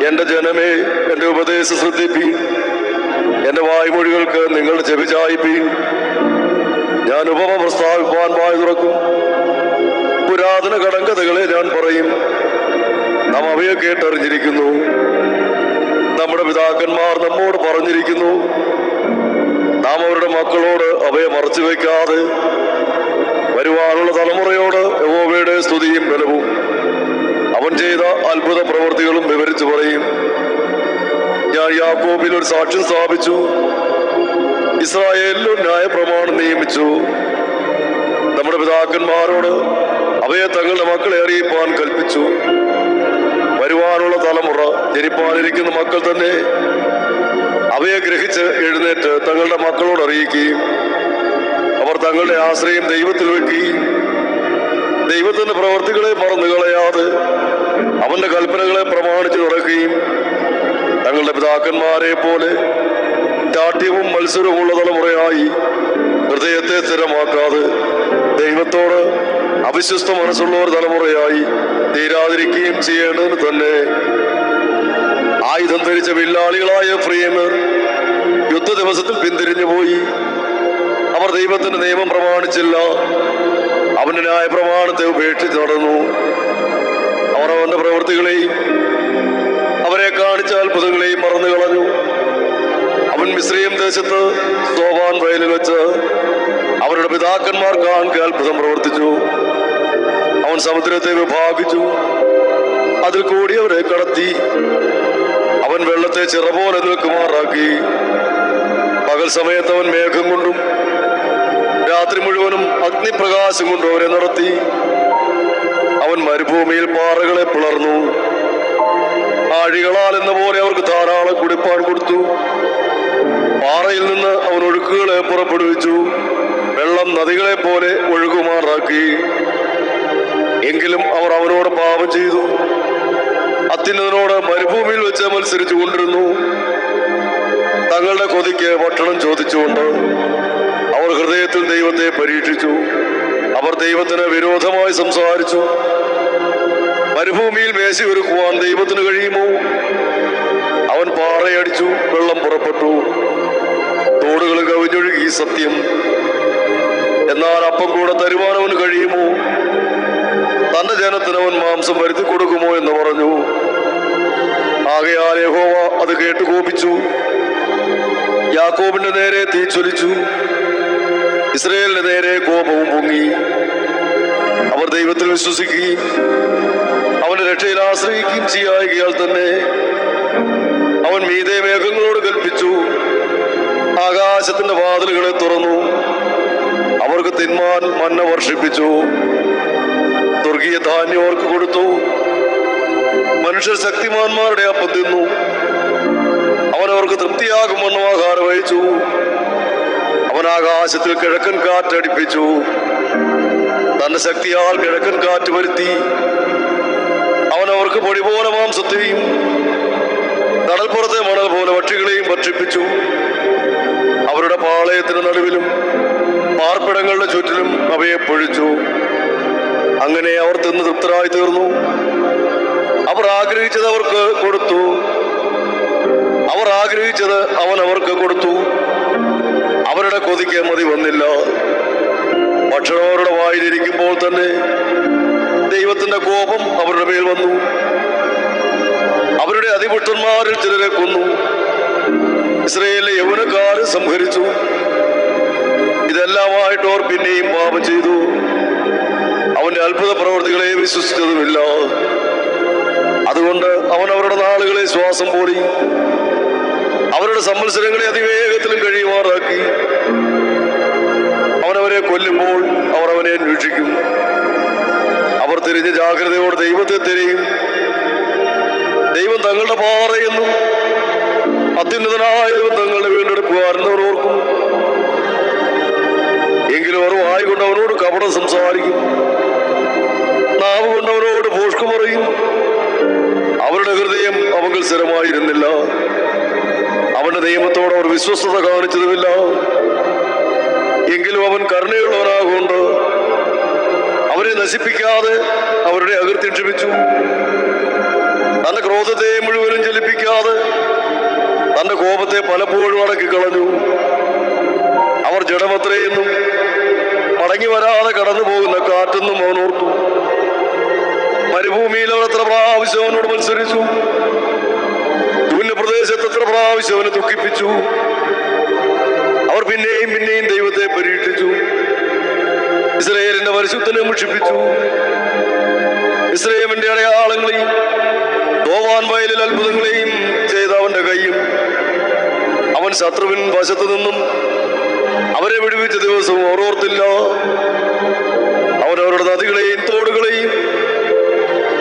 എന്റെ ജനമേ, എന്റെ ഉപദേശം ശ്രദ്ധിപ്പീൻ, എന്റെ വായ്മൊഴികൾക്ക് നിങ്ങളുടെ ചെവി ചായിപ്പീൻ. ഞാൻ ഉപമ പ്രസ്താവിപ്പാൻ വായ് തുറക്കും, പുരാതന കടങ്കഥകളെ ഞാൻ പറയും. നാം അവയെ കേട്ടറിഞ്ഞിരിക്കുന്നു. നമ്മുടെ പിതാക്കന്മാർ നമ്മോട് പറഞ്ഞിരിക്കുന്നു. നാം അവരുടെ മക്കളോട് അവയെ മറച്ചു വയ്ക്കാതെ വരുവാനുള്ള തലമുറയോട് യഹോവയുടെ സ്തുതിയും ബലവും അവൻ ചെയ്ത അത്ഭുത പ്രവൃത്തികളും വിവരിച്ചു പറയും. ഞാൻ യാക്കോബിൽ ഒരു സാക്ഷ്യം സ്ഥാപിച്ചു, ഇസ്രായേലിലും ന്യായപ്രമാണം നിയമിച്ചു. നമ്മുടെ പിതാക്കന്മാരോട് അവയെ തങ്ങളുടെ മക്കളെ അറിയിപ്പാൻ കൽപ്പിച്ചു. വരുവാനുള്ള തലമുറ, ജനിപ്പാനിരിക്കുന്ന മക്കൾ തന്നെ അവയെ ഗ്രഹിച്ച് എഴുന്നേറ്റ് തങ്ങളുടെ മക്കളോട് അറിയിക്കുകയും അവർ തങ്ങളുടെ ആശ്രയം ദൈവത്തിൽ വെക്കുകയും ദൈവത്തിന്റെ പ്രവർത്തികളെ മറന്നു കളയാതെ അവന്റെ കൽപ്പനകളെ പ്രമാണിച്ച് നടക്കുകയും തങ്ങളുടെ പിതാക്കന്മാരെ പോലെ ചാട്യവും മത്സരവുമുള്ള തലമുറയായി ഹൃദയത്തെ സ്ഥിരമാക്കാതെ ദൈവത്തോട് അവിശ്വസ്ത മനസ്സുള്ള ഒരു തലമുറയായി തീരാതിരിക്കുകയും ചെയ്യേണ്ടതിന് തന്നെ ആയുധം ധരിച്ച വില്ലാളികളായ എഫ്രയീമർ യുദ്ധ ദിവസത്തിൽ പിന്തിരിഞ്ഞു പോയി. അവർ ദൈവത്തിന്റെ നിയമം പ്രമാണിച്ചില്ല, അവന്റെ ന്യായ പ്രമാണത്തെ ഉപേക്ഷിച്ച് നടന്നു. അവർ അവന്റെ പ്രവൃത്തികളെയും അവരെ കാണിച്ച അത്ഭുതങ്ങളെയും മറന്നു കളഞ്ഞു. അവൻ മിസ്രയീം ദേശത്ത് സോവാൻ വയലിൽ വെച്ച് അവരുടെ പിതാക്കന്മാർ കാണുക അത്ഭുതം പ്രവർത്തിച്ചു. അവൻ സമുദ്രത്തെ വിഭാഗിച്ചു, അതിൽ കൂടി അവരെ കടത്തി. അവൻ വെള്ളത്തെ ചിറ പോലെ നിൽക്കുമാറാക്കി. പകൽ സമയത്ത് അവൻ മേഘം കൊണ്ടും രാത്രി മുഴുവനും അഗ്നിപ്രകാശം കൊണ്ടും അവരെ നടത്തി. അവൻ മരുഭൂമിയിൽ പാറകളെ പിളർന്നു. ആഴികളാൽ എന്ന പോലെ അവർക്ക് ധാരാളം കുടിപ്പാൻ കൊടുത്തു. പാറയിൽ നിന്ന് അവൻ ഒഴുക്കുകളെ പുറപ്പെടുവിച്ചു. വെള്ളം നദികളെ പോലെ ഒഴുകുമാറാക്കി. എങ്കിലും അവർ അവനോട് പാപം ചെയ്തു. അത്യുന്നതനോട് മരുഭൂമിയിൽ വെച്ച് മത്സരിച്ചു കൊണ്ടിരുന്നു. തങ്ങളുടെ കൊതിക്ക് ഭക്ഷണം ചോദിച്ചുകൊണ്ട് അവർ ഹൃദയത്തിൽ ദൈവത്തെ പരീക്ഷിച്ചു. അവർ ദൈവത്തിന് വിരോധമായി സംസാരിച്ചു. മരുഭൂമിയിൽ മേശ ഒരുക്കുവാൻ ദൈവത്തിന് കഴിയുമോ? അവൻ പാറയടിച്ചു, വെള്ളം പുറപ്പെട്ടു, തോടുകൾ കവിഞ്ഞൊഴുകി. സത്യം, എന്നാൽ അപ്പം കൂടെ തരുവാൻ അവന് കഴിയുമോ? തന്റെ ജനത്തിന് അവൻ മാംസം വരുത്തി കൊടുക്കുമോ എന്ന് പറഞ്ഞു. ആകയാൽ യഹോവ അത് കേട്ട് കോപിച്ചു. യാക്കോബിന്റെ നേരെ തീ ജ്വലിച്ചു, ഇസ്രായേലിന്റെ നേരെ കോപവും പൊങ്ങി. അവർ ദൈവത്തിൽ വിശ്വസിക്കുകയും അവന്റെ രക്ഷയിൽ ആശ്രയിക്കുകയും ചെയ്യായികയാൽ തന്നെ അവൻ മീതെ മേഘങ്ങളോട് കൽപ്പിച്ചു, ആകാശത്തിന്റെ വാതിലുകളെ തുറന്നു. അവർക്ക് തിന്മാൻ മന്ന വർഷിപ്പിച്ചു. സ്വർഗീയ ധാന്യം അവർക്ക് കൊടുത്തു. മനുഷ്യർ ശക്തിമാന്മാരുടെ അപ്പം തിന്നു. അവൻ അവർക്ക് തൃപ്തിയാകുമെന്നും ആഹാരം അയച്ചു. അവൻ ആകാശത്തിൽ കിഴക്കൻ കാറ്റടിപ്പിച്ചു. തന്റെ ശക്തിയാൽ കിഴക്കൻ കാറ്റ് വരുത്തി. അവൻ അവർക്ക് പൊടി പോലെ മാംസത്തെയും കടൽപ്പുറത്തെ മണൽ പോലെ പക്ഷികളെയും ഭക്ഷിപ്പിച്ചു. അവരുടെ പാളയത്തിന് നടുവിലും പാർപ്പിടങ്ങളുടെ ചുറ്റിലും അവയെ പൊഴിച്ചു. അങ്ങനെ അവർ തിന്ന് തൃപ്തരായി തീർന്നു. അവർ ആഗ്രഹിച്ചത് അവർക്ക് കൊടുത്തു. അവർ ആഗ്രഹിച്ചത് അവൻ അവർക്ക് കൊടുത്തു. അവരുടെ കൊതിക്ക് മതി വന്നില്ല. ഭക്ഷണം അവരുടെ വായിലിരിക്കുമ്പോൾ തന്നെ ദൈവത്തിന്റെ കോപം അവരുടെ മേൽ വന്നു. അവരുടെ അതിപുഷ്ടന്മാരിൽ ചിലരെ കൊന്നു. ഇസ്രായേലിലെ യൗവനക്കാരെ സംഹരിച്ചു. ഇതെല്ലാമായിട്ട് അവർ പിന്നെയും പാപം ചെയ്തു. അവന്റെ അത്ഭുത പ്രവൃത്തികളെ വിശ്വസിച്ചതുമില്ല. അതുകൊണ്ട് അവൻ അവരുടെ നാളുകളെ ശ്വാസം പോടി, അവരുടെ സംവത്സരങ്ങളെ അതിവേഗത്തിലും കഴിയുമാറാക്കി. അവനവരെ കൊല്ലുമ്പോൾ അവർ അവനെ അന്വേഷിക്കും. അവർ തിരിഞ്ഞ് ജാഗ്രതയോടെ ദൈവത്തെ തിരയും. ദൈവം തങ്ങളുടെ പാറയെന്നും അത്യുന്നതനായ ദൈവം തങ്ങളുടെ വീണ്ടെടുക്കുവാരെന്നവർ ഓർക്കും. എങ്കിലും അവർ വായിക്കൊണ്ട് അവനോട് കപടം സംസാരിക്കും, നാവ് കൊണ്ട് അവനോട് ഭോഷ്കു പറയും. അവരുടെ ഹൃദയം അവങ്കിൽ സ്ഥിരമായിരുന്നില്ല. അവന്റെ നിയമത്തോട് അവർ വിശ്വസ്തത കാണിച്ചതുമില്ല. എങ്കിലും അവൻ കരുണയുള്ളവനാകൊണ്ട് അവരെ നശിപ്പിക്കാതെ അവരുടെ അകൃത്യം ക്ഷമിച്ചു. തന്റെ ക്രോധത്തെ മുഴുവനും ചലിപ്പിക്കാതെ തന്റെ കോപത്തെ പലപ്പോഴും അടക്കിക്കളഞ്ഞു. അവർ ജഡമത്രയെന്നും മടങ്ങി വരാതെ കടന്നു പോകുന്ന കാറ്റെന്നും അവൻ ഓർത്തു. മരുഭൂമിയിൽ അവർ എത്ര പ്രാവശ്യം അവനോട് മത്സരിച്ചു. പ്രദേശത്ത് എത്ര പ്രാവശ്യം അവനെ ദുഃഖിപ്പിച്ചു. അവർ പിന്നെയും പിന്നെയും ദൈവത്തെ പരീക്ഷിച്ചു. ഇസ്രായേലിന്റെ പരിശുദ്ധനെ മുഷിപ്പിച്ചു. ഇസ്രായേലിന്റെ അടയാളങ്ങളെയും ദോവാൻ വയലിൽ അത്ഭുതങ്ങളെയും ചെയ്ത അവന്റെ കൈയും അവൻ ശത്രുവിൻ വശത്തു നിന്നും അവരെ വിടുവിച്ച ദിവസവും അവർ ഓർത്തില്ല. അവൻ അവരുടെ നദികളെയും തോടുകളെയും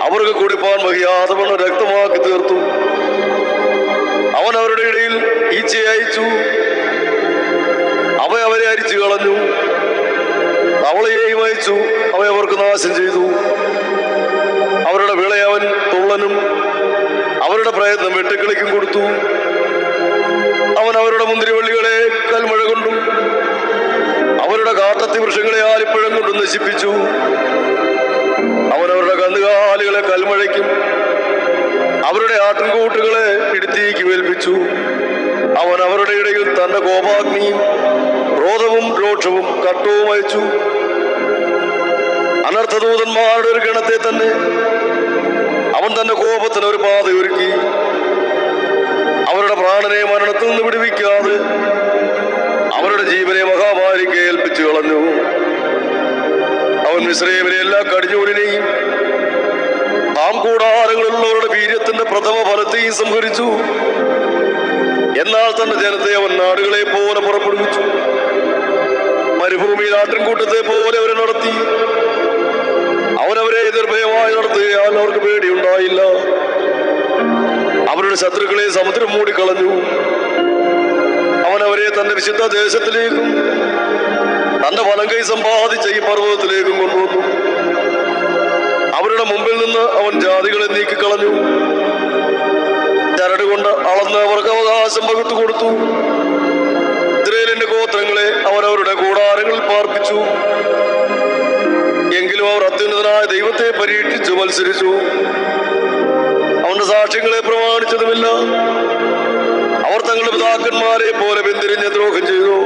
അവർക്ക് കുടിപ്പാൻ വഹിയാതെ വണ്ണം രക്തമാക്കി തീർത്തു. അവൻ അവരുടെ ഇടയിൽ ഈച്ചയെ അയച്ചു. അവരെ അരിച്ചു കളഞ്ഞു. അവളെയും അയച്ചു. അവർക്ക് നാശം ചെയ്തു. അവരുടെ വിളയെ അവൻ തുള്ളനും അവരുടെ പ്രയത്നം വെട്ടുക്കിളിക്കും കൊടുത്തു. അവൻ അവരുടെ മുന്തിരിവള്ളികളെ കൽമഴ കൊണ്ടും അവരുടെ കാട്ടത്തി വൃക്ഷങ്ങളെ ആലിപ്പഴം കൊണ്ടും നശിപ്പിച്ചു. അവൻ അവരുടെ കന്നുകാലികളെ കൽമഴയ്ക്കും അവരുടെ ആട്ടിൻകൂട്ടുകളെ ഇടുത്തീക്ക് ഏൽപ്പിച്ചു. അവൻ അവരുടെ ഇടയിൽ തന്റെ കോപാഗ്നിയും ക്രോധവും രോക്ഷവും കട്ടവും അയച്ചു. അനർത്ഥദൂതന്മാരുടെ ഒരു ഗണത്തെ തന്നെ അവൻ തന്റെ കോപത്തിന് ഒരു പാത ഒരുക്കി. അവരുടെ പ്രാണനെ മരണത്തിൽ നിന്ന് വിടുവിക്കാതെ അവരുടെ ജീവനെ മഹാമാരിക്ക് ഏൽപ്പിച്ചു കളഞ്ഞു. അവൻ മിസ്രയീമിലെ എല്ലാ കടിഞ്ഞൂലിനെയും കൂടാരങ്ങളിലുള്ളവരുടെ വീര്യത്തിന്റെ പ്രഥമ ഫലത്തെയും സംഹരിച്ചു. എന്നാൽ തന്റെ ജനത്തെ അവൻ നാടുകളെ പോലെ പുറപ്പെടുവിച്ചു. മരുഭൂമിയിൽ ആട്ടിൻകൂട്ടത്തെ പോലെ അവരെ നടത്തി. അവനവരെ നിർഭയമായി നടത്തുകയാൽ അവർക്ക് പേടിയുണ്ടായില്ല. അവരുടെ ശത്രുക്കളെ സമുദ്രം മൂടിക്കളഞ്ഞു. അവനവരെ തന്റെ വിശുദ്ധ ദേശത്തിലേക്കും തന്റെ വലങ്കൈ സമ്പാദിച്ച ഈ പർവ്വതത്തിലേക്കും കൊണ്ടുവന്നു. അവരുടെ മുമ്പിൽ നിന്ന് അവൻ ജാതികളെ നീക്കിക്കളഞ്ഞു. ചരട് കൊണ്ട് അളന്ന് അവർക്ക് അവകാശം പകുത്തു കൊടുത്തു. ഇസ്രായേലിന്റെ ഗോത്രങ്ങളെ അവരവരുടെ കൂടാരങ്ങളിൽ പാർപ്പിച്ചു. എങ്കിലും അവർ അത്യുന്നതനായ ദൈവത്തെ പരീക്ഷിച്ചു മത്സരിച്ചു. അവന്റെ സാക്ഷ്യങ്ങളെ പ്രമാണിച്ചതുമില്ല. അവർ തങ്ങളുടെ പിതാക്കന്മാരെ പോലെ പിന്തിരിഞ്ഞ് ദ്രോഹം ചെയ്തു.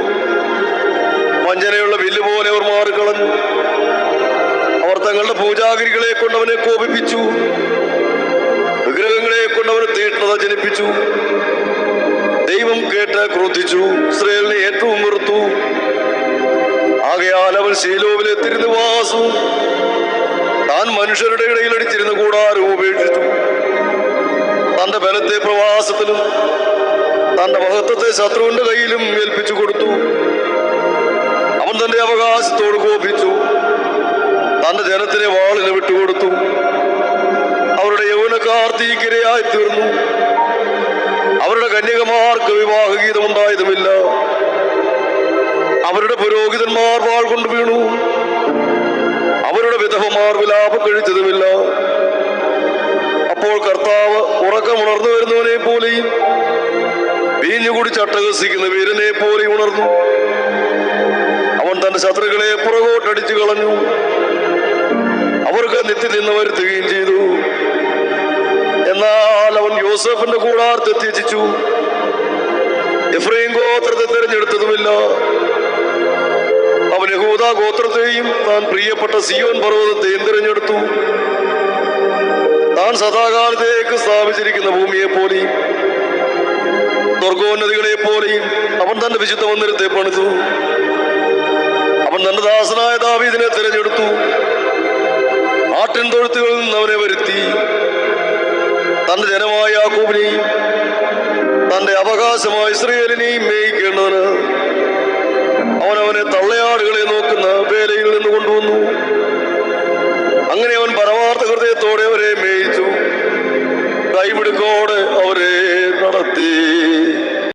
വഞ്ചനയുള്ള വില്ല് പോലെ അവർ മാറിക്കളഞ്ഞു. അവർ തങ്ങളുടെ പൂജാഗിരികളെ കൊണ്ട് അവനെ കോപിപ്പിച്ചു. വിഗ്രഹങ്ങളെ കൊണ്ട് അവനെ തീഷ്ണത ജനിപ്പിച്ചു. ദൈവം കേട്ട് ക്രോധിച്ചു. ഇസ്രായേലിനെ ഏറ്റവും വെറുത്തു. ആകയാൽ അവൻ ശീലോവിലെ തിരുനിവാസവും താൻ മനുഷ്യരുടെ ഇടയിൽ അടിച്ചിരുന്ന കൂടാരവും ഉപേക്ഷിച്ചു. തന്റെ ബലത്തെ പ്രവാസത്തിലും തന്റെ മഹത്വത്തെ ശത്രുവിന്റെ കയ്യിലും ഏൽപ്പിച്ചു കൊടുത്തു. അവൻ തന്റെ അവകാശത്തോട് കോപിച്ചു. തന്റെ ജനത്തിനെ വാളിന് വിട്ടുകൊടുത്തു. അവരുടെ യൗവനക്കാർ തീക്കിരയായി തീർന്നു. അവരുടെ കന്യകമാർക്ക് വിവാഹഗീതം ഉണ്ടായതുമില്ല. അവരുടെ പുരോഹിതന്മാർ വാൾ കൊണ്ട് വീണു. അവരുടെ വിധവമാർ വിലാപം കഴിച്ചതുമില്ല. അപ്പോൾ കർത്താവ് ഉറക്കമുണർന്നു വരുന്നവനെ പോലെയും വീഞ്ഞുകൂടി ചട്ടഹസിക്കുന്ന വീരനെ പോലെ ഉണർന്നു. അവൻ തന്റെ ശത്രുക്കളെ പുറകോട്ടടിച്ചു കളഞ്ഞു. അവർക്ക് നിത്യ നിന്ന് വരുത്തുകയും ചെയ്തു. എന്നാൽ അവൻ യോസേഫിന്റെ കൂടാരത്തെ ത്യജിച്ചു. എഫ്രൈം ഗോത്രത്തെ തിരഞ്ഞെടുത്തതുമില്ല. അവൻ യഹൂദാ ഗോത്രത്തെയും താൻ പ്രിയപ്പെട്ട സിയോൻ പർവ്വതത്തെയും തിരഞ്ഞെടുത്തു. താൻ സദാകാലത്തേക്ക് സ്ഥാപിച്ചിരിക്കുന്ന ഭൂമിയെ പോലെയും സ്വർഗോന്നതികളെ പോലെയും അവൻ തന്റെ വിശുദ്ധ മന്ദിരത്തെ പണിതു. അവൻ തന്റെ ദാസനായ ദാവീദിനെ തിരഞ്ഞെടുത്തു. ആട്ടിൻ തൊഴുത്തുകളിൽ നിന്ന് അവനെ വരുത്തി. തന്റെ ജനമായ യാക്കോബിനെയും തന്റെ അവകാശമായ ഇസ്രായേലിനെയും മേയിക്കേണ്ടതിന് അവനവനെ തള്ളയാടുകളെ നോക്കുന്ന വേലയിൽ നിന്ന് കൊണ്ടുവന്നു. അങ്ങനെ അവൻ പരമാർത്ഥ ഹൃദയത്തോടെ അവരെ മേയിച്ചു. കൈമിടുക്കോടെ അവരെ നടത്തി.